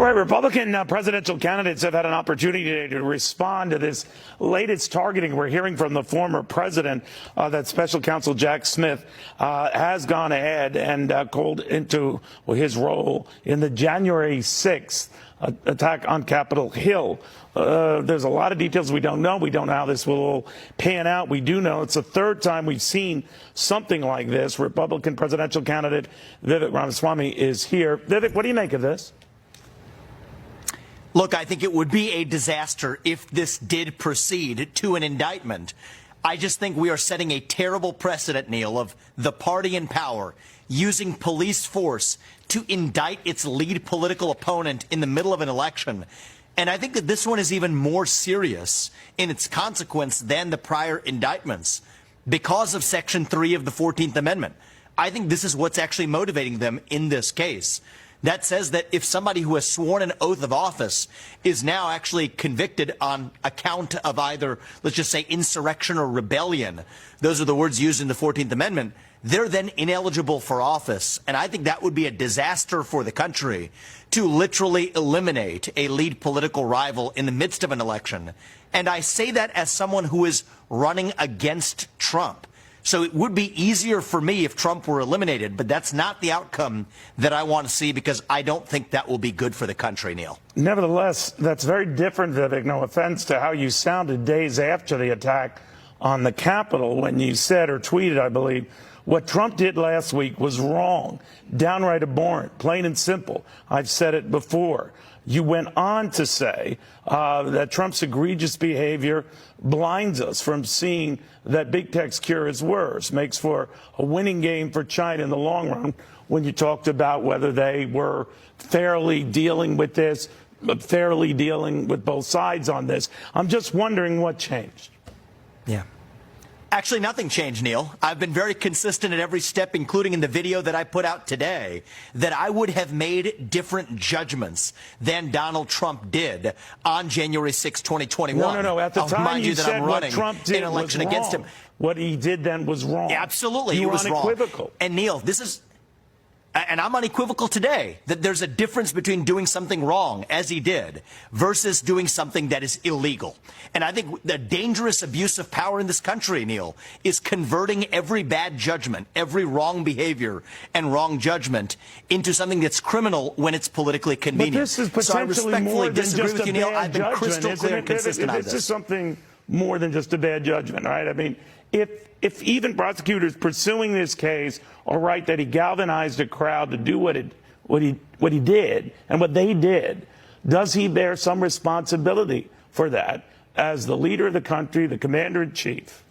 All right, Republican presidential candidates have had an opportunity to respond to this latest targeting. We're hearing from the former president that Special Counsel Jack Smith has gone ahead and called into his role in the January 6th attack on Capitol Hill. There's a lot of details we don't know. We don't know how this will all pan out. We do know it's the third time we've seen something like this. Republican presidential candidate Vivek Ramaswamy is here. Vivek, what do you make of this? Look, I think it would be a disaster if this did proceed to an indictment. I just think we are setting a terrible precedent, Neil, of the party in power using police force to indict its lead political opponent in the middle of an election. And I think that this one is even more serious in its consequence than the prior indictments because of Section 3 of the 14th Amendment. I think this is what's actually motivating them in this case. That says that if somebody who has sworn an oath of office is now actually convicted on account of either, let's just say, insurrection or rebellion, those are the words used in the 14th Amendment, they're then ineligible for office. And I think that would be a disaster for the country to literally eliminate a lead political rival in the midst of an election. And I say that as someone who is running against Trump. So it would be easier for me if Trump were eliminated, but that's not the outcome that I want to see because I don't think that will be good for the country, Neil. Nevertheless, that's very different, Vivek, no offense, to how you sounded days after the attack on the Capitol when you said or tweeted, I believe, what Trump did last week was wrong, downright abhorrent, plain and simple. I've said it before. You went on to say that Trump's egregious behavior blinds us from seeing that big tech's cure is worse, makes for a winning game for China in the long run when you talked about whether they were fairly dealing with this, fairly dealing with both sides on this. I'm just wondering what changed. Yeah. Actually, nothing changed, Neil. I've been very consistent at every step, including in the video that I put out today, that I would have made different judgments than Donald Trump did on January 6, 2021. No. At the time you said what Trump did an election was wrong. Against him. What he did then was wrong. Absolutely, he was unequivocal. Wrong. And Neil, this is... And I'm unequivocal today that there's a difference between doing something wrong, as he did, versus doing something that is illegal. And I think the dangerous abuse of power in this country, Neil, is converting every bad judgment, every wrong behavior and wrong judgment into something that's criminal when it's politically convenient. But this is potentially more than just a bad judgment. I've been crystal clear and consistent on this. This is something more than just a bad judgment, right? I mean, if even prosecutors pursuing this case are right that he galvanized a crowd to do what he did and what they did, does he bear some responsibility for that as the leader of the country, the commander-in-chief?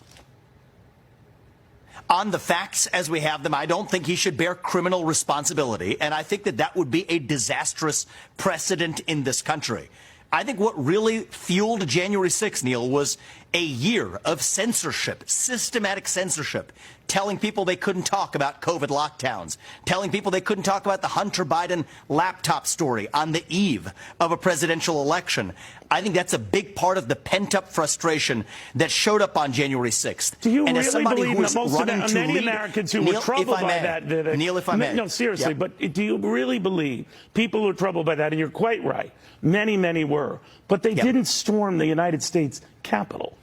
On the facts as we have them, I don't think he should bear criminal responsibility, and I think that that would be a disastrous precedent in this country. I think what really fueled January 6th, Neil, was a year of censorship, systematic censorship, telling people they couldn't talk about COVID lockdowns, telling people they couldn't talk about the Hunter Biden laptop story on the eve of a presidential election. I think that's a big part of the pent-up frustration that showed up on January 6th. Do you and really as somebody believe who is that most running of to many lead, Americans who Neil, were troubled by that, Vivek, Neil, if I may. No, seriously, Yep. but do you really believe people who are troubled by that, and you're quite right, many were, but they didn't storm the United States Capitol?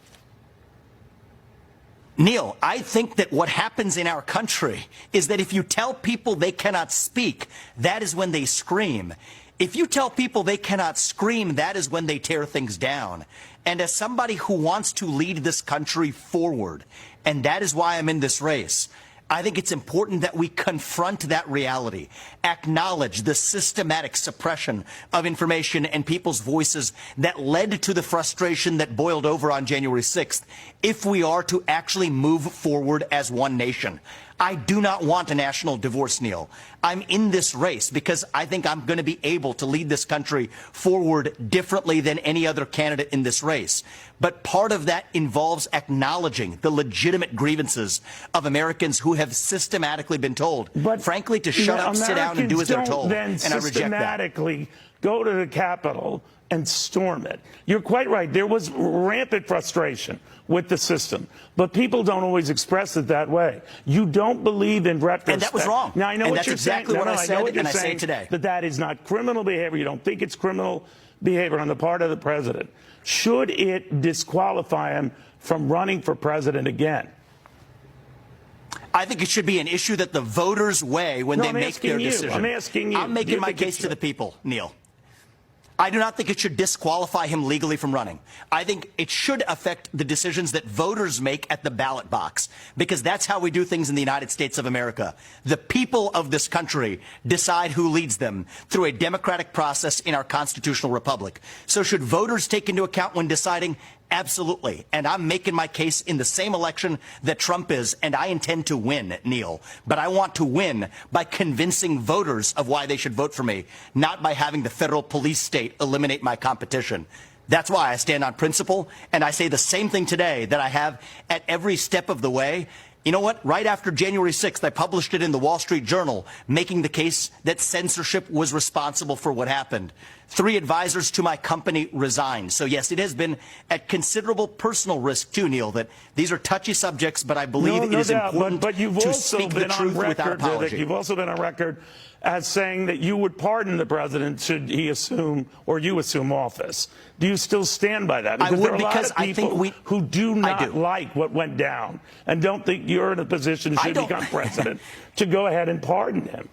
Neil, I think that what happens in our country is that if you tell people they cannot speak, that is when they scream. If you tell people they cannot scream, that is when they tear things down. And as somebody who wants to lead this country forward, and that is why I'm in this race, I think it's important that we confront that reality, acknowledge the systematic suppression of information and people's voices that led to the frustration that boiled over on January 6th, if we are to actually move forward as one nation. I do not want a national divorce, Neil. I'm in this race because I think I'm going to be able to lead this country forward differently than any other candidate in this race. But part of that involves acknowledging the legitimate grievances of Americans who have systematically been told, but, frankly, to shut up, sit down, and do as they're told. Then and I reject that. Go to the Capitol and storm it. You're quite right. There was rampant frustration with the system. But people don't always express it that way. You don't believe in retrospect. And that was wrong. Now, I know and what that's you're exactly saying. what I said, and I say saying, today. that is not criminal behavior. You don't think it's criminal behavior on the part of the president. Should it disqualify him from running for president again? I think it should be an issue that the voters weigh when they make their decision. I'm asking you. I'm making my case to the people, Neil. I do not think it should disqualify him legally from running. I think it should affect the decisions that voters make at the ballot box, because that's how we do things in the United States of America. The people of this country decide who leads them through a democratic process in our constitutional republic. So should voters take into account when deciding? Absolutely. And I'm making my case in the same election that Trump is, and I intend to win, Neil. But I want to win by convincing voters of why they should vote for me, not by having the federal police state eliminate my competition. That's why I stand on principle, and I say the same thing today that I have at every step of the way. You know what? Right after January 6th, I published it in the Wall Street Journal, making the case that censorship was responsible for what happened. 3 advisors to my company resigned. So, yes, it has been at considerable personal risk, too, Neil, that these are touchy subjects, but I believe it is important but you've to also speak been the truth on record, without apology. Vivek, you've also been on record as saying that you would pardon the president should he assume or you assume office. Do you still stand by that? Because I would, there are a lot of people who do not like what went down and don't think you're in a position, should become president, to go ahead and pardon him.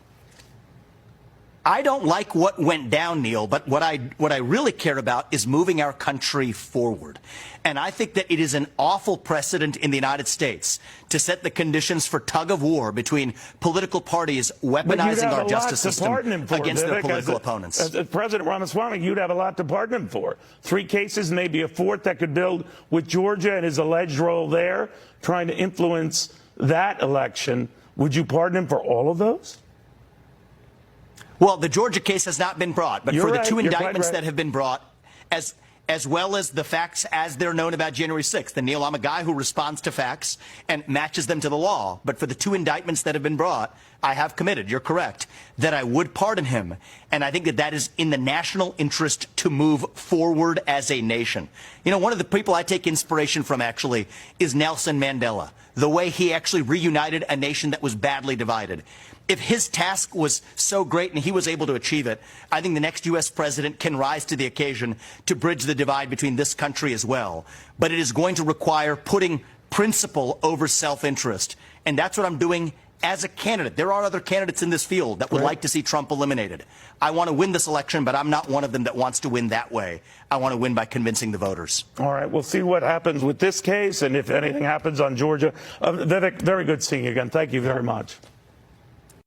I don't like what went down, Neil, but what I really care about is moving our country forward. And I think that it is an awful precedent in the United States to set the conditions for tug of war between political parties weaponizing our justice system against their political opponents. As President Ramaswamy, you'd have a lot to pardon him for. 3 cases, maybe a 4th that could build with Georgia and his alleged role there, trying to influence that election. Would you pardon him for all of those? Well, the Georgia case has not been brought, but for the 2 indictments right. that have been brought, as well as the facts as they're known about January 6th. And, Neil, I'm a guy who responds to facts and matches them to the law. But for the 2 indictments that have been brought, I have committed, you're correct, that I would pardon him. And I think that that is in the national interest to move forward as a nation. You know, one of the people I take inspiration from, actually, is Nelson Mandela, the way he actually reunited a nation that was badly divided. If his task was so great and he was able to achieve it, I think the next U.S. president can rise to the occasion to bridge the divide between this country as well. But it is going to require putting principle over self-interest. And that's what I'm doing as a candidate. There are other candidates in this field that would like to see Trump eliminated. I want to win this election, but I'm not one of them that wants to win that way. I want to win by convincing the voters. All right. We'll see what happens with this case and if anything happens on Georgia. Vivek, very good seeing you again. Thank you very much.